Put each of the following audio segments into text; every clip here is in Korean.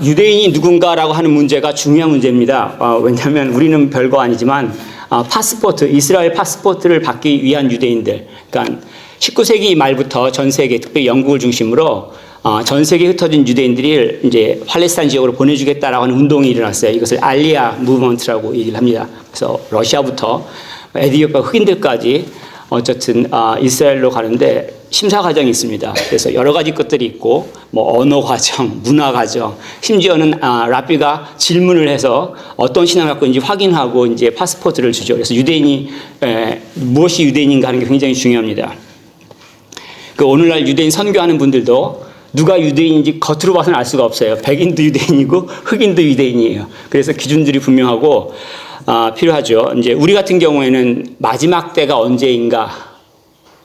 유대인이 누군가라고 하는 문제가 중요한 문제입니다. 왜냐하면 우리는 별거 아니지만 파스포트, 이스라엘 파스포트를 받기 위한 유대인들, 그러니까 19세기 말부터 전 세계, 특히 영국을 중심으로 전 세계에 흩어진 유대인들이 이제 팔레스타인 지역으로 보내주겠다라고 하는 운동이 일어났어요. 이것을 알리아 무브먼트라고 얘기를 합니다. 그래서 러시아부터 에디오피아 흑인들까지 어쨌든 이스라엘로 가는데 심사 과정이 있습니다. 그래서 여러 가지 것들이 있고 뭐 언어 과정, 문화 과정, 심지어는 랍비가 질문을 해서 어떤 신앙을 갖고 있는지 확인하고 이제 파스포트를 주죠. 그래서 유대인이 무엇이 유대인인가 하는 게 굉장히 중요합니다. 그 오늘날 유대인 선교하는 분들도 누가 유대인인지 겉으로 봐서는 알 수가 없어요. 백인도 유대인이고 흑인도 유대인이에요. 그래서 기준들이 분명하고 필요하죠. 이제 우리 같은 경우에는 마지막 때가 언제인가,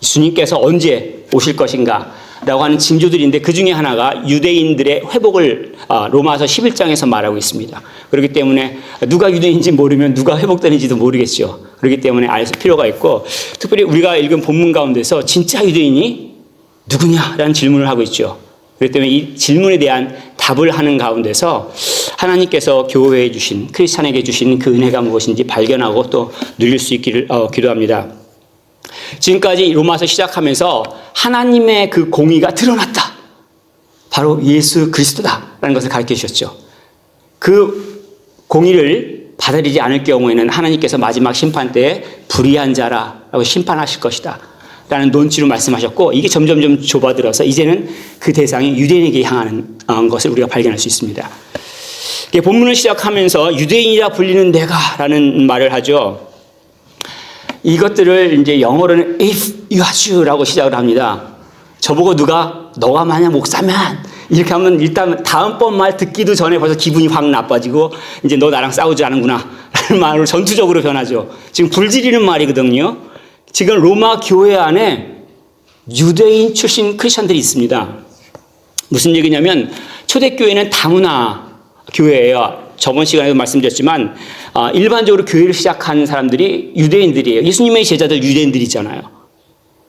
주님께서 언제 오실 것인가 라고 하는 징조들인데 그 중에 하나가 유대인들의 회복을 로마서 11장에서 말하고 있습니다. 그렇기 때문에 누가 유대인인지 모르면 누가 회복되는지도 모르겠죠. 그렇기 때문에 알 필요가 있고, 특별히 우리가 읽은 본문 가운데서 진짜 유대인이 누구냐라는 질문을 하고 있죠. 그렇기 때문에 이 질문에 대한 답을 하는 가운데서 하나님께서 교회에 주신, 크리스찬에게 주신 그 은혜가 무엇인지 발견하고 또 누릴 수 있기를 기도합니다. 지금까지 로마서 시작하면서 하나님의 그 공의가 드러났다. 바로 예수 그리스도다라는 것을 가르쳐 주셨죠. 그 공의를 받아들이지 않을 경우에는 하나님께서 마지막 심판 때에 불의한 자라고 심판하실 것이다 라는 논지로 말씀하셨고, 이게 점점 좁아들어서 이제는 그 대상이 유대인에게 향하는 것을 우리가 발견할 수 있습니다. 본문을 시작하면서 유대인이라 불리는 내가라는 말을 하죠. 이것들을 이제 영어로는 if you are Jew라고 시작을 합니다. 저보고 누가 너가 만약 목사면 이렇게 하면 일단 다음번 말 듣기도 전에 벌써 기분이 확 나빠지고 이제 너 나랑 싸우지 않는구나 라는 말로 전투적으로 변하죠. 지금 불지르는 말이거든요. 지금 로마 교회 안에 유대인 출신 크리스천들이 있습니다. 무슨 얘기냐면 초대교회는 다문화 교회예요. 저번 시간에도 말씀드렸지만 일반적으로 교회를 시작한 사람들이 유대인들이에요. 예수님의 제자들 유대인들이잖아요.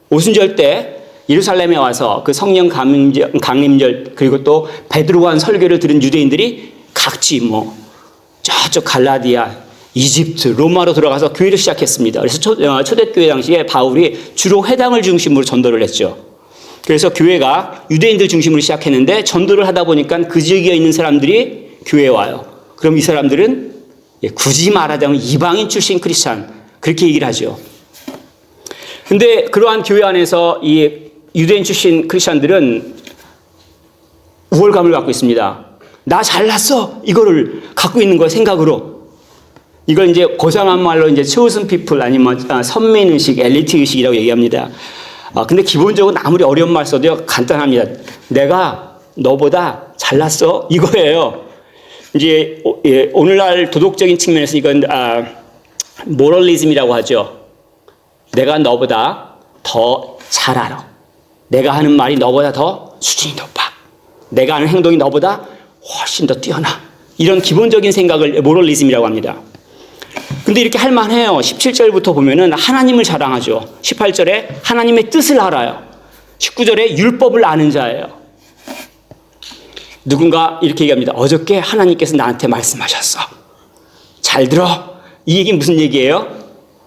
오순절 때 예루살렘에 와서 그 성령 강림절 그리고 또 베드로가 한 설교를 들은 유대인들이 각지 뭐 저쪽 갈라디아, 이집트, 로마로 들어가서 교회를 시작했습니다. 그래서 초대교회 당시에 바울이 주로 회당을 중심으로 전도를 했죠. 그래서 교회가 유대인들 중심으로 시작했는데 전도를 하다 보니까 그 지역에 있는 사람들이 교회에 와요. 그럼 이 사람들은 굳이 말하자면 이방인 출신 크리스찬 그렇게 얘기를 하죠. 근데 그러한 교회 안에서 이 유대인 출신 크리스찬들은 우월감을 갖고 있습니다. 나 잘났어 이거를 갖고 있는 거예요. 생각으로. 이걸 이제 고상한 말로 이제 chosen people 아니면 선민 의식, 엘리트 의식이라고 얘기합니다. 근데 기본적으로 아무리 어려운 말 써도 간단합니다. 내가 너보다 잘났어 이거예요. 이제 오늘날 도덕적인 측면에서 이건 모럴리즘이라고 하죠. 내가 너보다 더 잘 알아. 내가 하는 말이 너보다 더 수준이 높아. 내가 하는 행동이 너보다 훨씬 더 뛰어나. 이런 기본적인 생각을 모럴리즘이라고 합니다. 근데 이렇게 할 만해요. 17절부터 보면은 하나님을 자랑하죠. 18절에 하나님의 뜻을 알아요. 19절에 율법을 아는 자예요. 누군가 이렇게 얘기합니다. 어저께 하나님께서 나한테 말씀하셨어. 잘 들어. 이 얘기 무슨 얘기예요?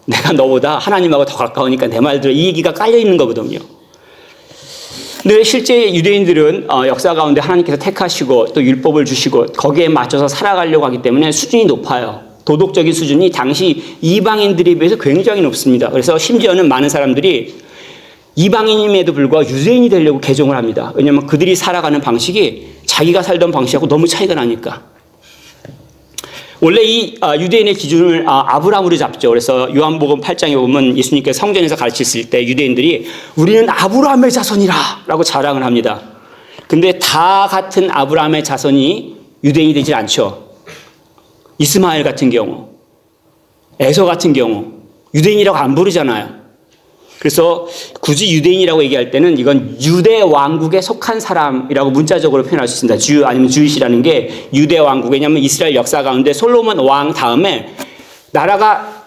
내가 너보다 하나님하고 더 가까우니까 내 말 들어. 이 얘기가 깔려 있는 거거든요. 근데 실제 유대인들은 역사 가운데 하나님께서 택하시고 또 율법을 주시고 거기에 맞춰서 살아가려고 하기 때문에 수준이 높아요. 도덕적인 수준이 당시 이방인들에 비해서 굉장히 높습니다. 그래서 심지어는 많은 사람들이 이방인임에도 불구하고 유대인이 되려고 개종을 합니다. 왜냐하면 그들이 살아가는 방식이 자기가 살던 방식하고 너무 차이가 나니까. 원래 이 유대인의 기준을 아브라함으로 잡죠. 그래서 요한복음 8장에 보면 예수님께서 성전에서 가르치실 때 유대인들이 우리는 아브라함의 자손이라 라고 자랑을 합니다. 근데 다 같은 아브라함의 자손이 유대인이 되지 않죠. 이스마엘 같은 경우, 에서 같은 경우 유대인이라고 안 부르잖아요. 그래서 굳이 유대인이라고 얘기할 때는 이건 유대 왕국에 속한 사람이라고 문자적으로 표현할 수 있습니다. 주 아니면 주이시라는 게 유대 왕국. 왜냐하면 이스라엘 역사 가운데 솔로몬 왕 다음에 나라가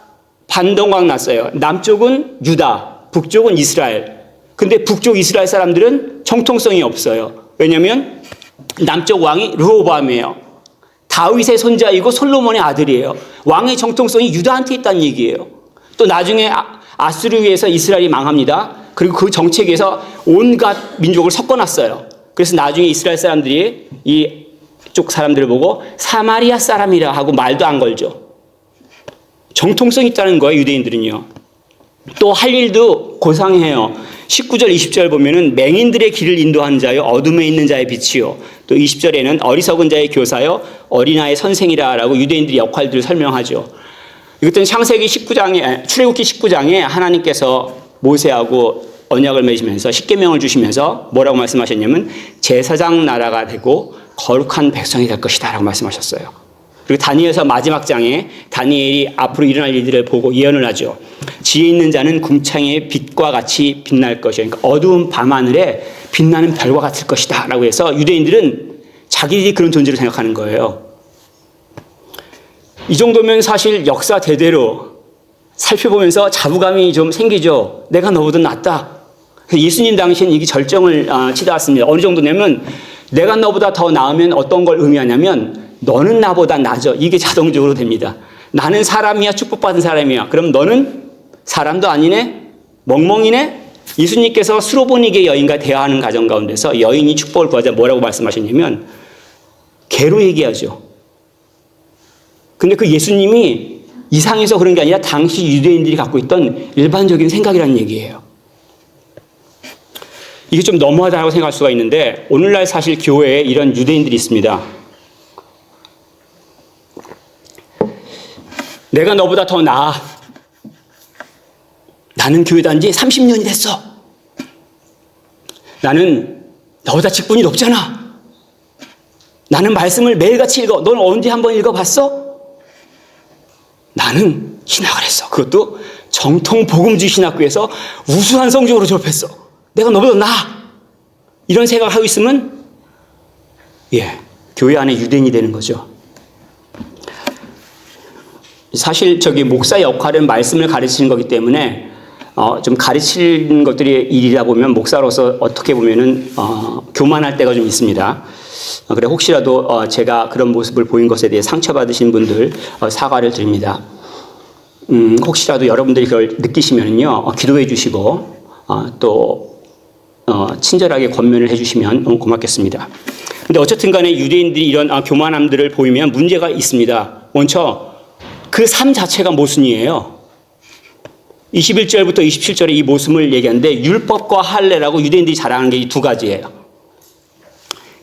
반동강 났어요. 남쪽은 유다, 북쪽은 이스라엘. 근데 북쪽 이스라엘 사람들은 정통성이 없어요. 왜냐하면 남쪽 왕이 르호보암이에요. 다윗의 손자이고 솔로몬의 아들이에요. 왕의 정통성이 유다한테 있다는 얘기예요. 또 나중에 아수르에서 이스라엘이 망합니다. 그리고 그 정책에서 온갖 민족을 섞어놨어요. 그래서 나중에 이스라엘 사람들이 이쪽 사람들을 보고 사마리아 사람이라 하고 말도 안 걸죠. 정통성이 있다는 거예요, 유대인들은요. 또 할 일도 고상해요. 19절, 20절 보면은 맹인들의 길을 인도하는 자요, 어둠에 있는 자의 빛이요. 또 20절에는 어리석은 자의 교사요, 어린아이의 선생이라라고 유대인들의 역할들을 설명하죠. 이것들은 창세기 19장에, 출애굽기 19장에 하나님께서 모세하고 언약을 맺으면서 십계명을 주시면서 뭐라고 말씀하셨냐면 제사장 나라가 되고 거룩한 백성이 될 것이다 라고 말씀하셨어요. 그리고 다니엘서 마지막 장에 다니엘이 앞으로 일어날 일들을 보고 예언을 하죠. 지혜 있는 자는 궁창의 빛과 같이 빛날 것이요. 그러니까 어두운 밤하늘에 빛나는 별과 같을 것이다 라고 해서 유대인들은 자기들이 그런 존재로 생각하는 거예요. 이 정도면 사실 역사 대대로 살펴보면서 자부감이 좀 생기죠. 내가 너보다 낫다. 예수님 당시엔 이게 절정을 치닫았습니다. 어느 정도냐면 내가 너보다 더 나으면 어떤 걸 의미하냐면 너는 나보다 나아져. 이게 자동적으로 됩니다. 나는 사람이야, 축복받은 사람이야. 그럼 너는 사람도 아니네? 멍멍이네? 예수님께서 수로보니게 여인과 대화하는 가정 가운데서 여인이 축복을 구하자 뭐라고 말씀하셨냐면 개로 얘기하죠. 근데 그 예수님이 이상해서 그런 게 아니라 당시 유대인들이 갖고 있던 일반적인 생각이라는 얘기예요. 이게 좀 너무하다고 생각할 수가 있는데 오늘날 사실 교회에 이런 유대인들이 있습니다. 내가 너보다 더 나아. 나는 교회 다닌 지 30년이 됐어. 나는 너보다 직분이 높잖아. 나는 말씀을 매일같이 읽어. 넌 언제 한번 읽어봤어? 나는 신학을 했어. 그것도 정통 복음주의 신학교에서 우수한 성적으로 졸업했어. 내가 너보다 나아. 이런 생각을 하고 있으면 교회 안에 유대인이 되는 거죠. 사실 목사 역할은 말씀을 가르치는 거기 때문에 좀 가르치는 것들이 일이다 보면 목사로서 어떻게 보면은 교만할 때가 좀 있습니다. 그래 혹시라도 제가 그런 모습을 보인 것에 대해 상처받으신 분들 사과를 드립니다. 혹시라도 여러분들이 그걸 느끼시면요 기도해 주시고 또 친절하게 권면을 해주시면 너무 고맙겠습니다. 근데 어쨌든 간에 유대인들이 이런 교만함들을 보이면 문제가 있습니다. 먼저 그 삶 자체가 모순이에요. 21절부터 27절에 이 모순을 얘기하는데 율법과 할례라고 유대인들이 자랑하는 게 이 두 가지예요.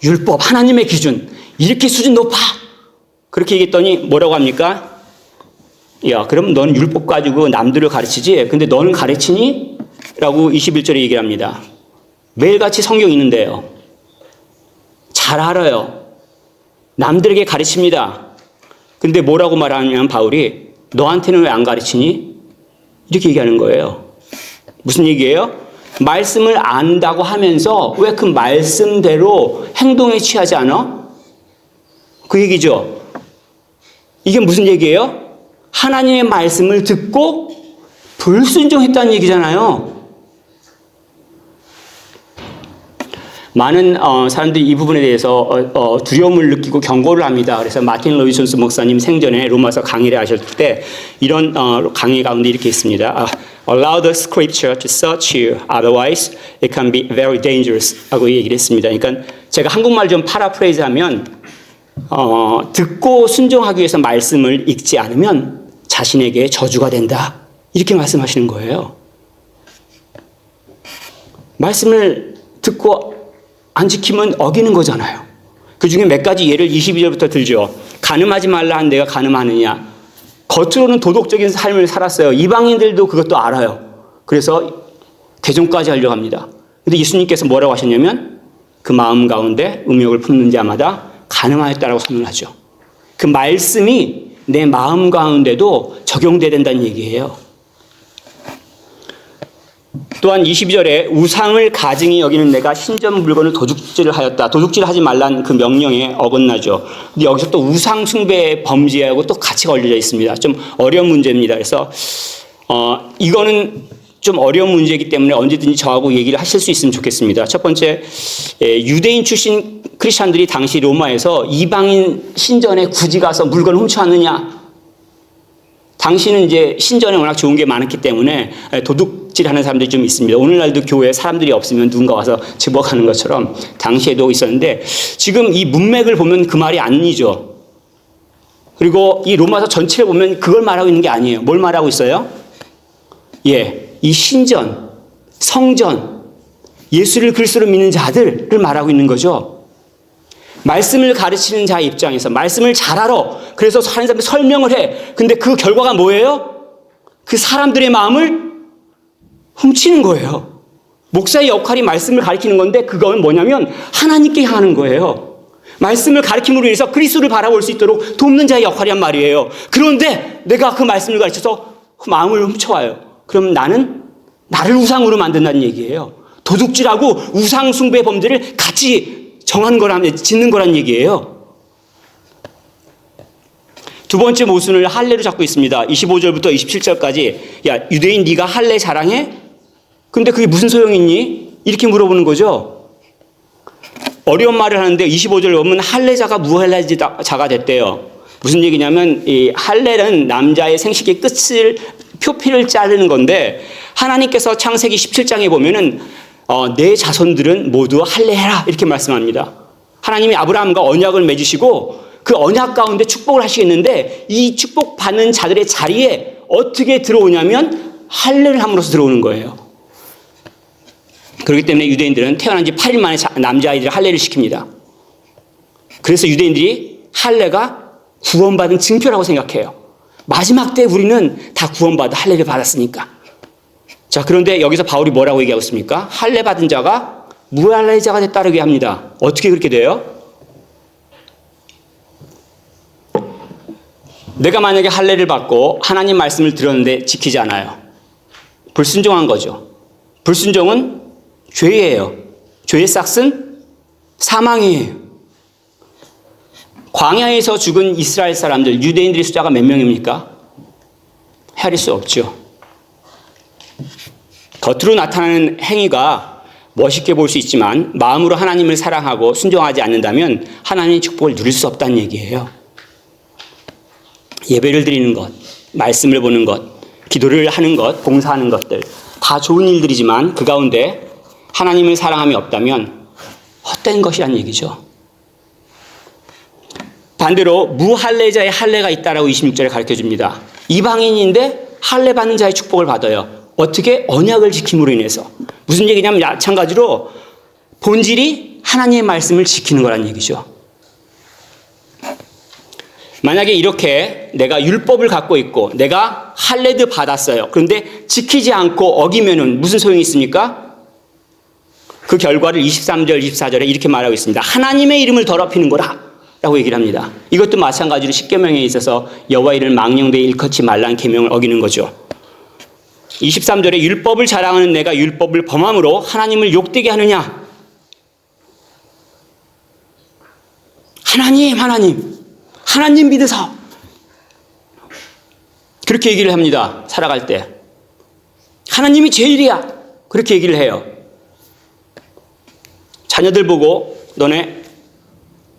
율법, 하나님의 기준, 이렇게 수준 높아. 그렇게 얘기했더니 뭐라고 합니까? 야, 그럼 너는 율법 가지고 남들을 가르치지? 근데 너는 가르치니? 라고 21절에 얘기를 합니다. 매일같이 성경 읽는데요. 잘 알아요. 남들에게 가르칩니다. 근데 뭐라고 말하냐면 바울이 너한테는 왜 안 가르치니? 이렇게 얘기하는 거예요. 무슨 얘기예요? 말씀을 안다고 하면서 왜 그 말씀대로 행동에 취하지 않아? 그 얘기죠. 이게 무슨 얘기예요? 하나님의 말씀을 듣고 불순종했다는 얘기잖아요. 많은 사람들이 이 부분에 대해서 두려움을 느끼고 경고를 합니다. 그래서 마틴 로이 존스 목사님 생전에 로마서 강의를 하셨을 때 이런 강의 가운데 이렇게 있습니다. Allow the scripture to search you, otherwise it can be very dangerous 하고 얘기를 했습니다. 그러니까 제가 한국말 좀 파라프레이즈하면 듣고 순종하기 위해서 말씀을 읽지 않으면 자신에게 저주가 된다. 이렇게 말씀하시는 거예요. 말씀을 듣고 안 지키면 어기는 거잖아요. 그 중에 몇 가지 예를 22절부터 들죠. 간음하지 말라 한 내가 간음하느냐. 겉으로는 도덕적인 삶을 살았어요. 이방인들도 그것도 알아요. 그래서 개종까지 하려고 합니다. 근데 예수님께서 뭐라고 하셨냐면 그 마음 가운데 음욕을 품는 자마다 간음하였다라고 선언하죠. 그 말씀이 내 마음 가운데도 적용돼야 된다는 얘기예요. 또한 22절에 우상을 가증히 여기는 내가 신전 물건을 도둑질을 하였다. 도둑질을 하지 말라는 그 명령에 어긋나죠. 근데 여기서 또 우상 숭배 범죄하고 또 같이 걸려져 있습니다. 좀 어려운 문제입니다. 그래서 이거는 좀 어려운 문제이기 때문에 언제든지 저하고 얘기를 하실 수 있으면 좋겠습니다. 첫 번째, 유대인 출신 크리스찬들이 당시 로마에서 이방인 신전에 굳이 가서 물건을 훔쳐왔느냐? 당시는 이제 신전에 워낙 좋은 게 많았기 때문에 도둑질하는 사람들이 좀 있습니다. 오늘날도 교회에 사람들이 없으면 누군가 와서 집어가는 것처럼 당시에도 있었는데 지금 이 문맥을 보면 그 말이 아니죠. 그리고 이 로마서 전체를 보면 그걸 말하고 있는 게 아니에요. 뭘 말하고 있어요? 이 신전, 성전, 예수를 그리스도로 믿는 자들을 말하고 있는 거죠. 말씀을 가르치는 자 입장에서 말씀을 잘 알아. 그래서 하는 사람들 설명을 해. 근데 그 결과가 뭐예요? 그 사람들의 마음을 훔치는 거예요. 목사의 역할이 말씀을 가르치는 건데 그건 뭐냐면 하나님께 향하는 거예요. 말씀을 가르침으로 인해서 그리스도를 바라볼 수 있도록 돕는 자의 역할이란 말이에요. 그런데 내가 그 말씀을 가르쳐서 그 마음을 훔쳐와요. 그럼 나는 나를 우상으로 만든다는 얘기예요. 도둑질하고 우상 숭배 범죄를 같이 짓는 거란 얘기예요. 두 번째 모순을 할례로 잡고 있습니다. 25절부터 27절까지 야 유대인 네가 할례 자랑해? 근데 그게 무슨 소용이 있니? 이렇게 물어보는 거죠. 어려운 말을 하는데 25절 보면 할례자가 무할례자가 됐대요. 무슨 얘기냐면 이 할례는 남자의 생식의 끝을 표피를 자르는 건데 하나님께서 창세기 17장에 보면은 내 자손들은 모두 할례해라 이렇게 말씀합니다. 하나님이 아브라함과 언약을 맺으시고 그 언약 가운데 축복을 하시겠는데 이 축복받는 자들의 자리에 어떻게 들어오냐면 할례를 함으로써 들어오는 거예요. 그렇기 때문에 유대인들은 태어난 지 8일 만에 남자아이들을 할례를 시킵니다. 그래서 유대인들이 할례가 구원받은 증표라고 생각해요. 마지막 때 우리는 다 구원받아 할례를 받았으니까. 자, 그런데 여기서 바울이 뭐라고 얘기하고 있습니까? 할례 받은 자가 무할례자가 됐다고 합니다. 어떻게 그렇게 돼요? 내가 만약에 할례를 받고 하나님 말씀을 들었는데 지키지 않아요. 불순종한 거죠. 불순종은 죄예요. 죄의 싹은 사망이에요. 광야에서 죽은 이스라엘 사람들, 유대인들의 숫자가 몇 명입니까? 헤아릴 수 없죠. 겉으로 나타나는 행위가 멋있게 볼 수 있지만 마음으로 하나님을 사랑하고 순종하지 않는다면 하나님의 축복을 누릴 수 없다는 얘기예요. 예배를 드리는 것, 말씀을 보는 것, 기도를 하는 것, 봉사하는 것들 다 좋은 일들이지만 그 가운데 하나님을 사랑함이 없다면 헛된 것이란 얘기죠. 반대로 무할례자의 할례가 있다라고 26절에 가르쳐줍니다. 이방인인데 할례 받는 자의 축복을 받아요. 어떻게? 언약을 지킴으로 인해서. 무슨 얘기냐면 마찬가지로 본질이 하나님의 말씀을 지키는 거란 얘기죠. 만약에 이렇게 내가 율법을 갖고 있고 내가 할례도 받았어요. 그런데 지키지 않고 어기면은 무슨 소용이 있습니까? 그 결과를 23절, 24절에 이렇게 말하고 있습니다. 하나님의 이름을 더럽히는 거라 라고 얘기를 합니다. 이것도 마찬가지로 십계명에 있어서 여호와 이름을 망령되이 일컫지 말라는 계명을 어기는 거죠. 23절에 율법을 자랑하는 내가 율법을 범함으로 하나님을 욕되게 하느냐? 하나님 믿으소. 그렇게 얘기를 합니다. 살아갈 때. 하나님이 제일이야. 그렇게 얘기를 해요. 자녀들 보고 너네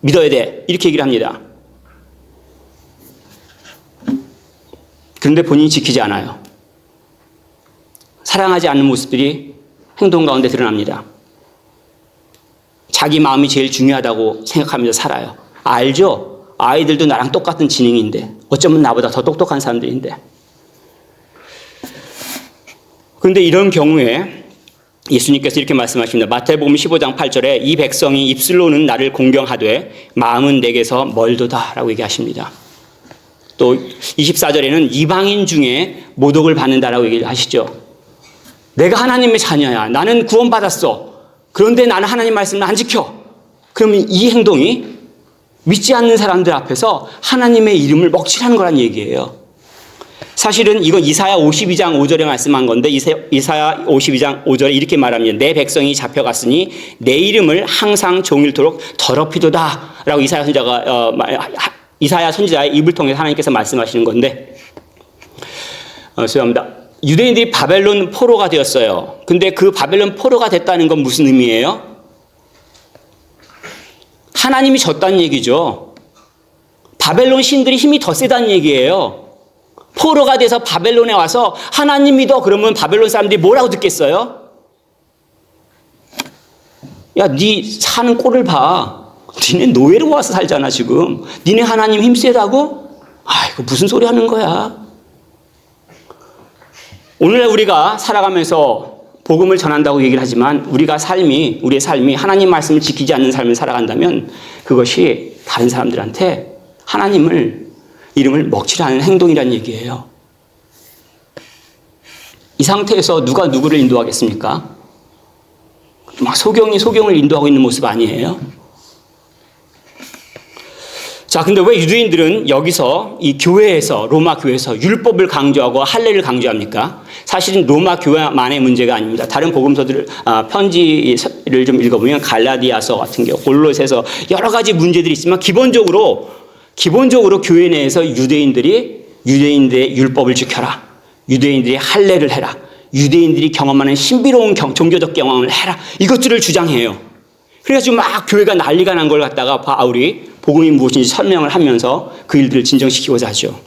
믿어야 돼. 이렇게 얘기를 합니다. 그런데 본인이 지키지 않아요. 사랑하지 않는 모습들이 행동 가운데 드러납니다. 자기 마음이 제일 중요하다고 생각하면서 살아요. 알죠? 아이들도 나랑 똑같은 지능인데 어쩌면 나보다 더 똑똑한 사람들인데. 그런데 이런 경우에 예수님께서 이렇게 말씀하십니다. 마태복음 15장 8절에 이 백성이 입술로는 나를 공경하되 마음은 내게서 멀도다 라고 얘기하십니다. 또 24절에는 이방인 중에 모독을 받는다라고 얘기를 하시죠. 내가 하나님의 자녀야. 나는 구원받았어. 그런데 나는 하나님 말씀을 안 지켜. 그러면 이 행동이 믿지 않는 사람들 앞에서 하나님의 이름을 먹칠하는 거란 얘기예요. 사실은 이건 이사야 52장 5절에 말씀한 건데 이사야 52장 5절에 이렇게 말합니다. 내 백성이 잡혀갔으니 내 이름을 항상 종일토록 더럽히도다 라고 이사야 선지자의 입을 통해서 하나님께서 말씀하시는 건데 죄송합니다. 유대인들이 바벨론 포로가 되었어요. 근데 그 바벨론 포로가 됐다는 건 무슨 의미예요? 하나님이 졌다는 얘기죠. 바벨론 신들이 힘이 더 세다는 얘기예요. 포로가 돼서 바벨론에 와서 하나님 믿어 그러면 바벨론 사람들이 뭐라고 듣겠어요? 야, 네 사는 꼴을 봐. 니네 노예로 와서 살잖아 지금. 니네 하나님 힘 세다고? 아이고 무슨 소리 하는 거야. 오늘날 우리가 살아가면서 복음을 전한다고 얘기를 하지만 우리의 삶이 하나님 말씀을 지키지 않는 삶을 살아간다면 그것이 다른 사람들한테 하나님을 이름을 먹지 않는 행동이라는 얘기예요. 이 상태에서 누가 누구를 인도하겠습니까? 막 소경을 인도하고 있는 모습 아니에요? 자, 근데 왜 유대인들은 여기서 이 교회에서, 로마 교회에서 율법을 강조하고 할례를 강조합니까? 사실은 로마 교회만의 문제가 아닙니다. 다른 복음서들을, 편지를 좀 읽어보면 갈라디아서 같은 경우, 골로새서 여러 가지 문제들이 있지만 기본적으로 교회 내에서 유대인들의 율법을 지켜라. 유대인들이 할례를 해라. 유대인들이 경험하는 신비로운 종교적 경험을 해라. 이것들을 주장해요. 그래가지고 막 교회가 난리가 난 걸 갖다가 바울이 복음이 무엇인지 설명을 하면서 그 일들을 진정시키고자 하죠.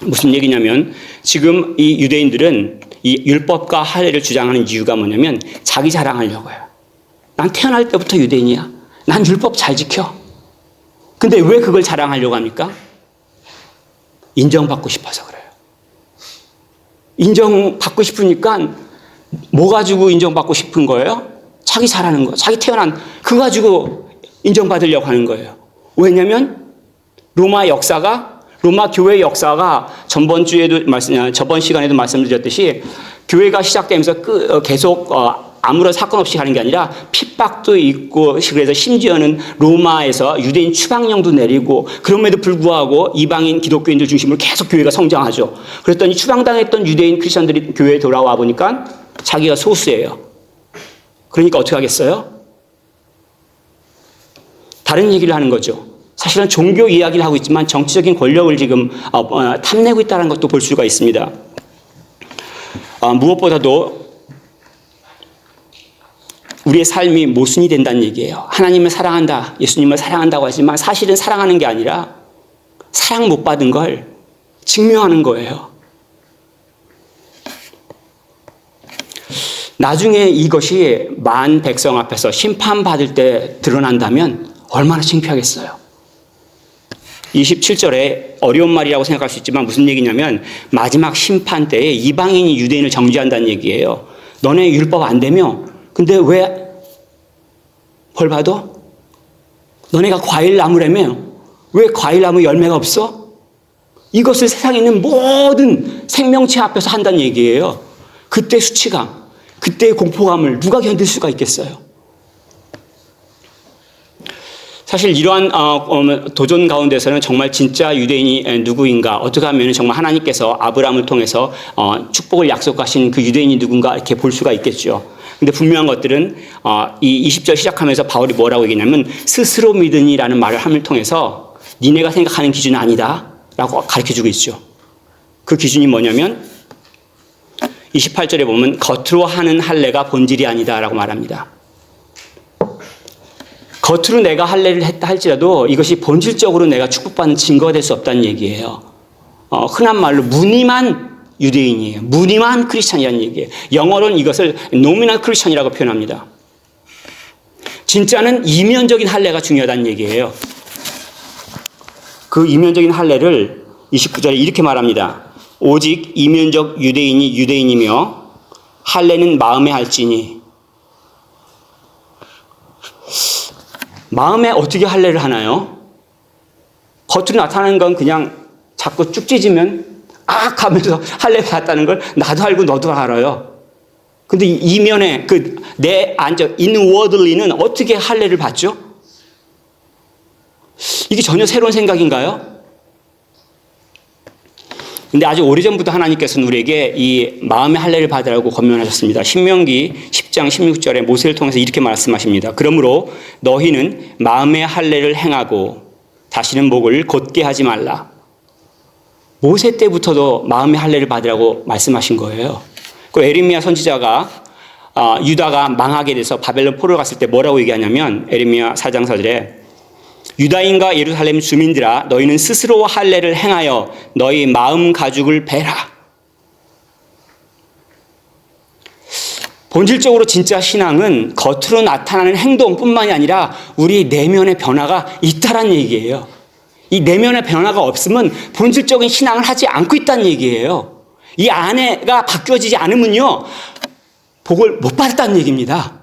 무슨 얘기냐면 지금 이 유대인들은 이 율법과 할례를 주장하는 이유가 뭐냐면 자기 자랑하려고 해요. 난 태어날 때부터 유대인이야. 난 율법 잘 지켜. 근데 왜 그걸 자랑하려고 합니까? 인정받고 싶어서 그래요. 인정받고 싶으니까 뭐 가지고 인정받고 싶은 거예요? 자기 잘하는 거, 자기 태어난 그거 가지고 인정받으려고 하는 거예요. 왜냐하면 로마 교회의 역사가 저번 시간에도 말씀드렸듯이 교회가 시작되면서 계속 아무런 사건 없이 가는 게 아니라 핍박도 있고 그래서 심지어는 로마에서 유대인 추방령도 내리고 그럼에도 불구하고 이방인 기독교인들 중심으로 계속 교회가 성장하죠. 그랬더니 추방당했던 유대인 크리스천들이 교회에 돌아와 보니까 자기가 소수예요. 그러니까 어떻게 하겠어요? 다른 얘기를 하는 거죠. 사실은 종교 이야기를 하고 있지만 정치적인 권력을 지금 탐내고 있다는 것도 볼 수가 있습니다. 무엇보다도 우리의 삶이 모순이 된다는 얘기예요. 하나님을 사랑한다, 예수님을 사랑한다고 하지만 사실은 사랑하는 게 아니라 사랑 못 받은 걸 증명하는 거예요. 나중에 이것이 만 백성 앞에서 심판받을 때 드러난다면 얼마나 창피하겠어요. 27절에 어려운 말이라고 생각할 수 있지만 무슨 얘기냐면 마지막 심판 때에 이방인이 유대인을 정죄한다는 얘기예요. 너네 율법 안 되며 근데 왜 벌 받아? 너네가 과일나무라며 왜 과일나무 열매가 없어? 이것을 세상에 있는 모든 생명체 앞에서 한다는 얘기예요. 그때 수치감, 그때의 공포감을 누가 견딜 수가 있겠어요? 사실 이러한 도전 가운데서는 정말 진짜 유대인이 누구인가, 어떻게 하면 정말 하나님께서 아브라함을 통해서 축복을 약속하신 그 유대인이 누군가 이렇게 볼 수가 있겠죠. 근데 분명한 것들은 이 20절 시작하면서 바울이 뭐라고 얘기냐면 스스로 믿으니라는 말을 함을 통해서 니네가 생각하는 기준은 아니다 라고 가르쳐주고 있죠. 그 기준이 뭐냐면 28절에 보면 겉으로 하는 할례가 본질이 아니다 라고 말합니다. 겉으로 내가 할례를 했다 할지라도 이것이 본질적으로 내가 축복받는 증거가 될 수 없다는 얘기예요. 흔한 말로 무늬만 유대인이에요. 무늬만 크리스찬이라는 얘기예요. 영어로는 이것을 노미널 크리스찬이라고 표현합니다. 진짜는 이면적인 할례가 중요하다는 얘기예요. 그 이면적인 할례를 29절에 이렇게 말합니다. 오직 이면적 유대인이 유대인이며 할례는 마음에 할지니. 마음에 어떻게 할례를 하나요? 겉으로 나타나는 건 그냥 자꾸 쭉 찢으면 악 하면서 할례 받았다는 걸 나도 알고 너도 알아요. 근데 이면에 내 inwardly는 어떻게 할례를 받죠? 이게 전혀 새로운 생각인가요? 근데 아주 오래전부터 하나님께서는 우리에게 이 마음의 할례를 받으라고 권면하셨습니다. 신명기 10장 16절에 모세를 통해서 이렇게 말씀하십니다. 그러므로 너희는 마음의 할례를 행하고 다시는 목을 곧게 하지 말라. 모세 때부터도 마음의 할례를 받으라고 말씀하신 거예요. 그 에레미야 선지자가 유다가 망하게 돼서 바벨론 포로를 갔을 때 뭐라고 얘기하냐면 에레미야 4장 4절에 유다인과 예루살렘 주민들아 너희는 스스로 할례를 행하여 너희 마음 가죽을 베라. 본질적으로 진짜 신앙은 겉으로 나타나는 행동뿐만이 아니라 우리 내면의 변화가 있다란 얘기예요. 이 내면의 변화가 없으면 본질적인 신앙을 하지 않고 있다는 얘기예요. 이 안에가 바뀌어지지 않으면요, 복을 못 받았다는 얘기입니다.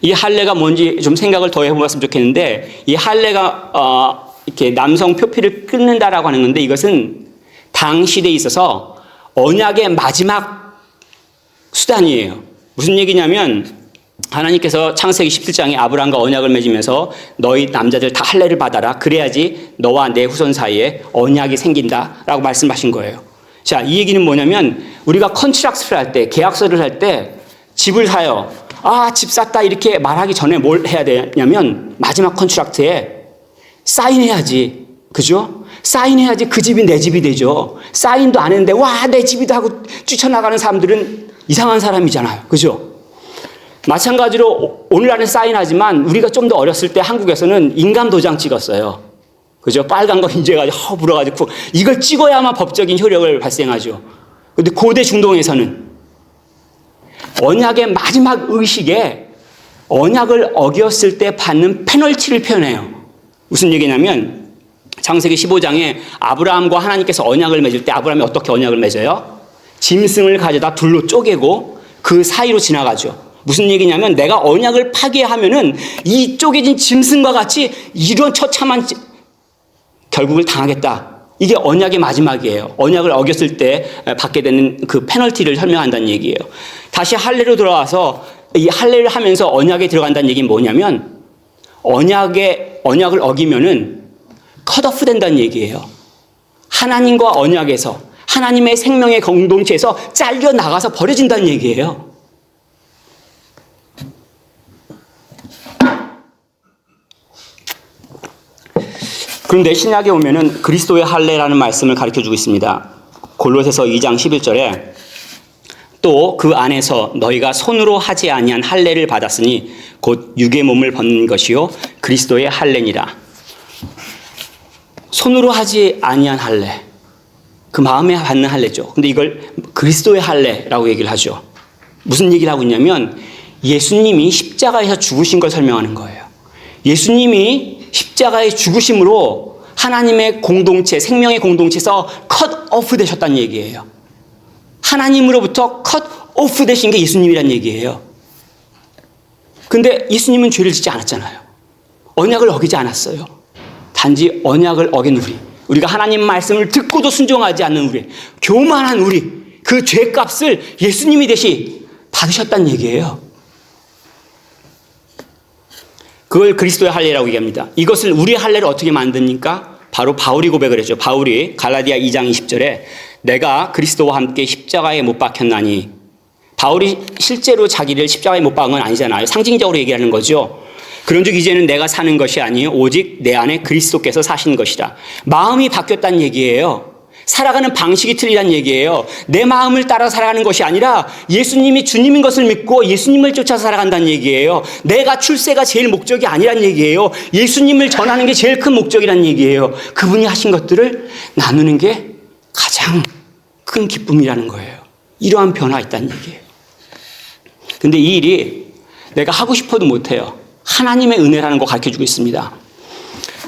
이 할례가 뭔지 좀 생각을 더 해보았으면 좋겠는데, 이 할례가 이렇게 남성 표피를 끊는다라고 하는 건데, 이것은 당 시대에 있어서 언약의 마지막 수단이에요. 무슨 얘기냐면 하나님께서 창세기 17장에 아브라함과 언약을 맺으면서 너희 남자들 다 할례를 받아라. 그래야지 너와 내 후손 사이에 언약이 생긴다라고 말씀하신 거예요. 자, 이 얘기는 뭐냐면 우리가 컨트랙트를 할 때, 계약서를 할 때 집을 사요. 집 샀다 이렇게 말하기 전에 뭘 해야 되냐면 마지막 컨트랙트에 사인해야지. 그죠? 사인해야지 그 집이 내 집이 되죠. 사인도 안 했는데 와, 내 집이다 하고 뛰쳐나가는 사람들은 이상한 사람이잖아요. 그죠? 마찬가지로 오늘날은 사인하지만 우리가 좀 더 어렸을 때 한국에서는 인감 도장 찍었어요. 그죠? 빨간 거 인제가지고 불어가지고 이걸 찍어야만 법적인 효력을 발생하죠. 근데 고대 중동에서는 언약의 마지막 의식에 언약을 어겼을 때 받는 페널티를 표현해요. 무슨 얘기냐면 창세기 15장에 아브라함과 하나님께서 언약을 맺을 때 아브라함이 어떻게 언약을 맺어요? 짐승을 가져다 둘로 쪼개고 그 사이로 지나가죠. 무슨 얘기냐면 내가 언약을 파괴하면은 이 쪼개진 짐승과 같이 이런 처참한 결국을 당하겠다. 이게 언약의 마지막이에요. 언약을 어겼을 때 받게 되는 그 페널티를 설명한다는 얘기예요. 다시 할례로 돌아와서 이 할례를 하면서 언약에 들어간다는 얘기는 뭐냐면 언약을 어기면은 컷오프 된다는 얘기예요. 하나님과 언약에서 하나님의 생명의 공동체에서 잘려 나가서 버려진다는 얘기예요. 그런데 신약에 오면은 그리스도의 할례라는 말씀을 가르쳐주고 있습니다. 골로새서 2장 11절에 또 그 안에서 너희가 손으로 하지 아니한 할례를 받았으니 곧 육의 몸을 벗는 것이요 그리스도의 할례니라. 손으로 하지 아니한 할례, 그 마음에 받는 할례죠. 근데 이걸 그리스도의 할례라고 얘기를 하죠. 무슨 얘기를 하고 있냐면 예수님이 십자가에서 죽으신 걸 설명하는 거예요. 예수님이 십자가의 죽으심으로 하나님의 공동체, 생명의 공동체에서 컷 오프 되셨다는 얘기예요. 하나님으로부터 컷 오프 되신 게 예수님이란 얘기예요. 근데 예수님은 죄를 짓지 않았잖아요. 언약을 어기지 않았어요. 단지 언약을 어긴 우리가 하나님 말씀을 듣고도 순종하지 않는 우리, 교만한 우리, 그 죄값을 예수님이 대신 받으셨다는 얘기예요. 그걸 그리스도의 할례라고 얘기합니다. 이것을 우리의 할례를 어떻게 만듭니까? 바로 바울이 고백을 했죠. 바울이 갈라디아 2장 20절에 내가 그리스도와 함께 십자가에 못 박혔나니, 바울이 실제로 자기를 십자가에 못 박은 건 아니잖아요. 상징적으로 얘기하는 거죠. 그런즉 이제는 내가 사는 것이 아니요 오직 내 안에 그리스도께서 사신 것이라. 마음이 바뀌었다는 얘기예요. 살아가는 방식이 틀리다는 얘기예요. 내 마음을 따라 살아가는 것이 아니라 예수님이 주님인 것을 믿고 예수님을 쫓아서 살아간다는 얘기예요. 내가 출세가 제일 목적이 아니란 얘기예요. 예수님을 전하는 게 제일 큰 목적이란 얘기예요. 그분이 하신 것들을 나누는 게 가장 큰 기쁨이라는 거예요. 이러한 변화가 있다는 얘기예요. 근데 이 일이 내가 하고 싶어도 못해요. 하나님의 은혜라는 거 가르쳐주고 있습니다.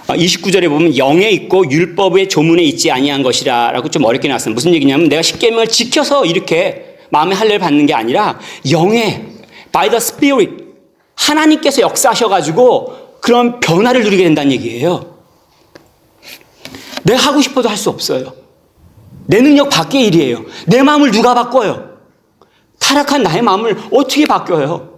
29절에 보면 영에 있고 율법의 조문에 있지 아니한 것이라 라고 좀 어렵게 나왔어요. 무슨 얘기냐면 내가 십계명을 지켜서 이렇게 마음의 할례를 받는 게 아니라 영에 by the spirit 하나님께서 역사하셔가지고 그런 변화를 누리게 된다는 얘기예요. 내가 하고 싶어도 할 수 없어요. 내 능력 밖의 일이에요. 내 마음을 누가 바꿔요? 타락한 나의 마음을 어떻게 바뀌어요?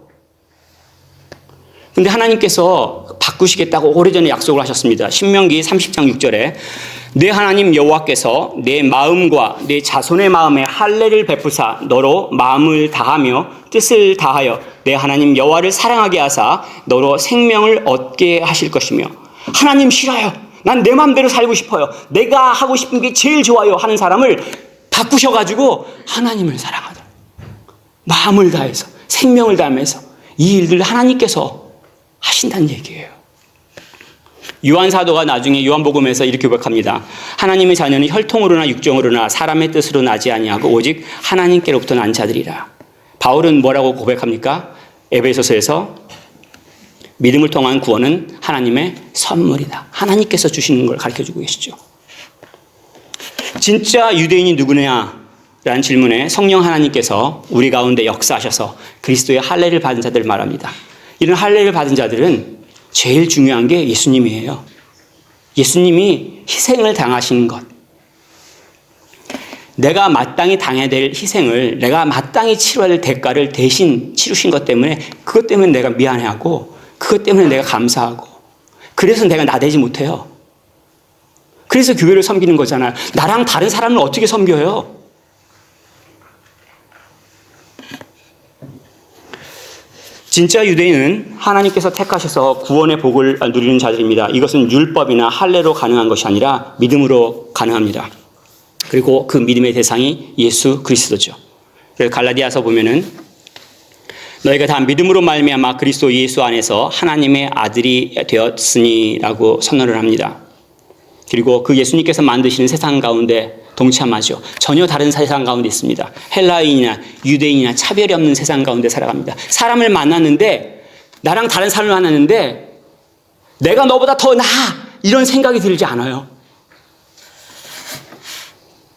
근데 하나님께서 바꾸시겠다고 오래전에 약속을 하셨습니다. 신명기 30장 6절에 내 하나님 여호와께서 내 마음과 내 자손의 마음에 할례를 베푸사 너로 마음을 다하며 뜻을 다하여 내 하나님 여호와를 사랑하게 하사 너로 생명을 얻게 하실 것이며. 하나님 싫어요. 난 내 마음대로 살고 싶어요. 내가 하고 싶은 게 제일 좋아요 하는 사람을 바꾸셔가지고 하나님을 사랑하더라. 마음을 다해서, 생명을 다하면서 이 일들을 하나님께서 하신다는 얘기예요. 요한 사도가 나중에 요한복음에서 이렇게 고백합니다. 하나님의 자녀는 혈통으로나 육정으로나 사람의 뜻으로 나지 아니하고 오직 하나님께로부터 난 자들이라. 바울은 뭐라고 고백합니까? 에베소서에서 믿음을 통한 구원은 하나님의 선물이다. 하나님께서 주시는 걸 가르쳐주고 계시죠. 진짜 유대인이 누구냐라는 질문에 성령 하나님께서 우리 가운데 역사하셔서 그리스도의 할례를 받은 자들을 말합니다. 이런 할례를 받은 자들은 제일 중요한 게 예수님이에요. 예수님이 희생을 당하신 것. 내가 마땅히 당해야 될 희생을, 내가 마땅히 치러야 될 대가를 대신 치르신 것 때문에, 그것 때문에 내가 미안해하고, 그것 때문에 내가 감사하고, 그래서 내가 나대지 못해요. 그래서 교회를 섬기는 거잖아요. 나랑 다른 사람을 어떻게 섬겨요? 진짜 유대인은 하나님께서 택하셔서 구원의 복을 누리는 자들입니다. 이것은 율법이나 할례로 가능한 것이 아니라 믿음으로 가능합니다. 그리고 그 믿음의 대상이 예수 그리스도죠. 그래서 갈라디아서 보면은 너희가 다 믿음으로 말미암아 그리스도 예수 안에서 하나님의 아들이 되었으니라고 선언을 합니다. 그리고 그 예수님께서 만드시는 세상 가운데 동참하죠. 전혀 다른 세상 가운데 있습니다. 헬라인이나 유대인이나 차별이 없는 세상 가운데 살아갑니다. 사람을 만났는데, 나랑 다른 사람을 만났는데 내가 너보다 더 나아 이런 생각이 들지 않아요.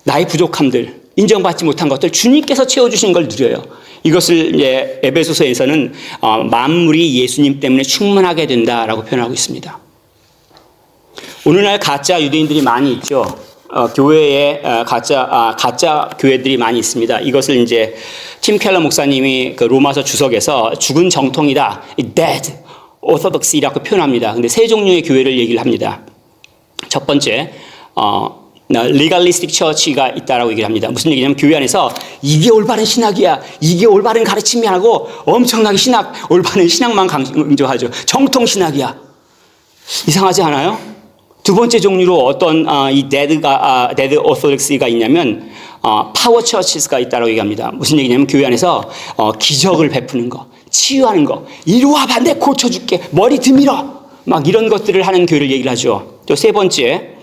나의 부족함들, 인정받지 못한 것들 주님께서 채워주시는 걸 누려요. 이것을 이제 에베소서에서는 만물이 예수님 때문에 충만하게 된다라고 표현하고 있습니다. 오늘날 가짜 유대인들이 많이 있죠. 교회에 가짜 교회들이 많이 있습니다. 이것을 이제 팀 켈러 목사님이 그 로마서 주석에서 죽은 정통이다, dead orthodoxy라고 표현합니다. 근데 세 종류의 교회를 얘기를 합니다. 첫 번째, legalistic church가 있다라고 얘기를 합니다. 무슨 얘기냐면 교회 안에서 이게 올바른 신학이야, 이게 올바른 가르침이야 하고 엄청나게 올바른 신학만 강조하죠. 정통 신학이야. 이상하지 않아요? 두 번째 종류로 어떤 이 dead orthodoxy가 있냐면 power churches가 있다고 얘기합니다. 무슨 얘기냐면 교회 안에서 기적을 베푸는 거, 치유하는 거, 이리 와 봐, 내 고쳐줄게, 머리 드밀어, 막 이런 것들을 하는 교회를 얘기를 하죠. 또 세 번째,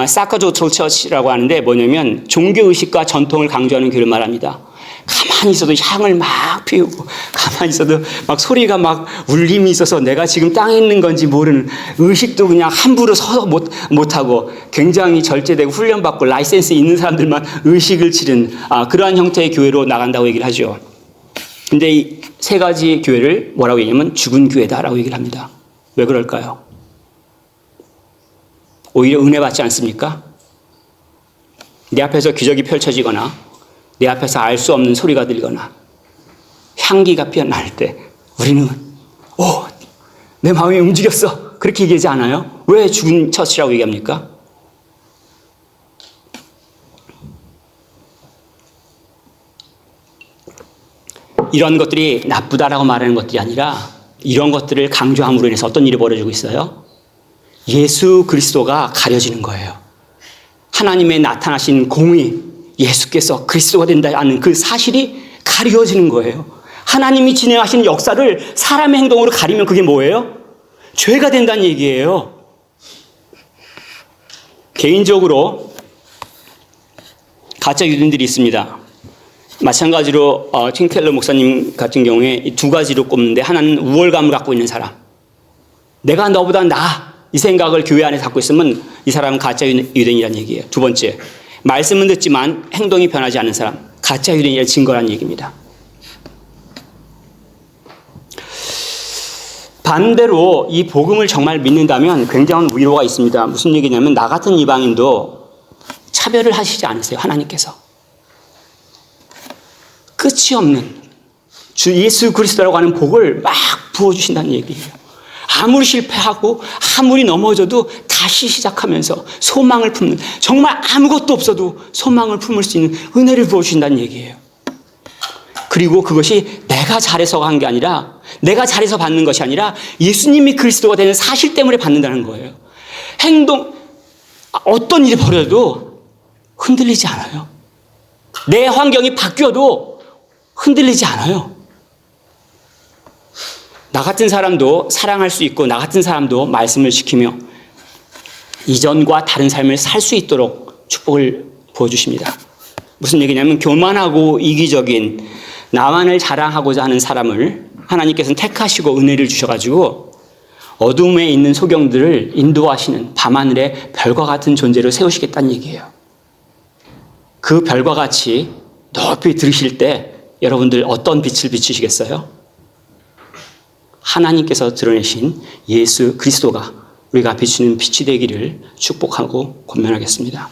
사커조톨 처치라고 하는데 뭐냐면 종교의식과 전통을 강조하는 교회를 말합니다. 가만히 있어도 향을 막 피우고, 가만히 있어도 막 소리가 막 울림이 있어서 내가 지금 땅에 있는 건지 모르는, 의식도 그냥 함부로 서서 못하고 굉장히 절제되고 훈련받고 라이센스 있는 사람들만 의식을 치른 그러한 형태의 교회로 나간다고 얘기를 하죠. 근데 이 세 가지 교회를 뭐라고 얘기하면 죽은 교회다라고 얘기를 합니다. 왜 그럴까요? 오히려 은혜 받지 않습니까? 내 앞에서 기적이 펼쳐지거나 내 앞에서 알 수 없는 소리가 들리거나 향기가 피어날 때 우리는 내 마음이 움직였어, 그렇게 얘기하지 않아요? 왜 죽은 처치라고 얘기합니까? 이런 것들이 나쁘다라고 말하는 것들이 아니라 이런 것들을 강조함으로 인해서 어떤 일이 벌어지고 있어요? 예수 그리스도가 가려지는 거예요. 하나님의 나타나신 공의, 예수께서 그리스도가 된다는 그 사실이 가려지는 거예요. 하나님이 진행하시는 역사를 사람의 행동으로 가리면 그게 뭐예요? 죄가 된다는 얘기예요. 개인적으로 가짜 유대인들이 있습니다. 마찬가지로 팀 켈러 목사님 같은 경우에 이 두 가지로 꼽는데, 하나는 우월감을 갖고 있는 사람. 내가 너보다 나아, 이 생각을 교회 안에 갖고 있으면 이 사람은 가짜 유대인이라는 얘기예요. 두 번째, 말씀은 듣지만 행동이 변하지 않는 사람, 가짜 유대인이라는 증거라는 얘기입니다. 반대로 이 복음을 정말 믿는다면 굉장한 위로가 있습니다. 무슨 얘기냐면 나 같은 이방인도 차별을 하시지 않으세요. 하나님께서 끝이 없는 주 예수 그리스도라고 하는 복을 막 부어주신다는 얘기예요. 아무리 실패하고 아무리 넘어져도 다시 시작하면서 소망을 품는, 정말 아무것도 없어도 소망을 품을 수 있는 은혜를 부어주신다는 얘기예요. 그리고 그것이 내가 잘해서 한 게 아니라, 내가 잘해서 받는 것이 아니라 예수님이 그리스도가 되는 사실 때문에 받는다는 거예요. 어떤 일이 벌어도 흔들리지 않아요. 내 환경이 바뀌어도 흔들리지 않아요. 나 같은 사람도 사랑할 수 있고 나 같은 사람도 말씀을 지키며 이전과 다른 삶을 살 수 있도록 축복을 부어주십니다. 무슨 얘기냐면 교만하고 이기적인 나만을 자랑하고자 하는 사람을 하나님께서는 택하시고 은혜를 주셔가지고 어둠에 있는 소경들을 인도하시는 밤하늘의 별과 같은 존재로 세우시겠다는 얘기예요. 그 별과 같이 높이 들으실 때 여러분들 어떤 빛을 비추시겠어요? 하나님께서 드러내신 예수 그리스도가 우리가 비추는 빛이 되기를 축복하고 권면하겠습니다.